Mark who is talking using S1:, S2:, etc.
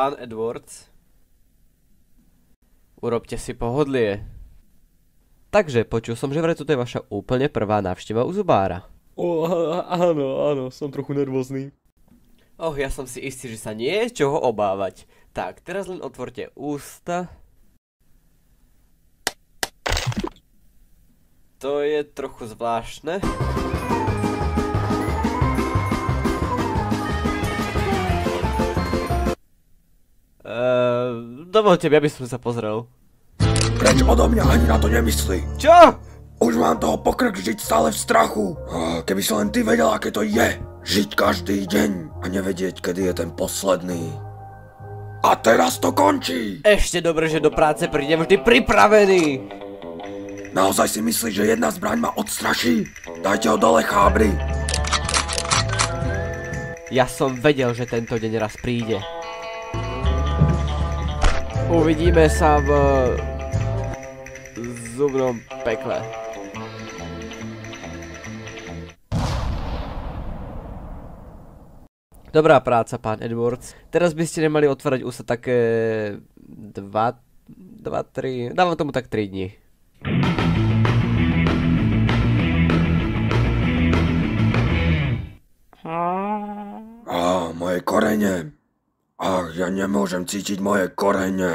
S1: Pán Edwards. Urobte si pohodlie. Takže, počul som, že vraj toto je vaša úplne prvá návšteva u zubára.
S2: Áno, som trochu nervózny.
S1: Ja som si istý, že sa nie je čoho obávať. Tak, teraz len otvorte ústa. To je trochu zvláštne. Dovolte mi, aby som sa pozrel.
S3: Preč odo mňa, ani na to nemyslí.
S1: Čo?
S3: Už mám toho pokrk žiť stále v strachu. Keby si len ty vedel, aké to je. Žiť každý deň a nevedieť, kedy je ten posledný. A teraz to končí.
S1: Ešte dobre, že do práce prídem vždy pripravený.
S3: Naozaj si myslíš, že jedna zbraň ma odstraší? Dajte ho dole, chábri.
S1: Ja som vedel, že tento deň raz príde. Uvidíme sa v zubnom pekle. Dobrá práca, pán Edwards. Teraz by ste nemali otvárať ústa také 3. Dávam tomu tak 3 dní.
S3: Moje korene. Ja nemôžem cítiť moje korene.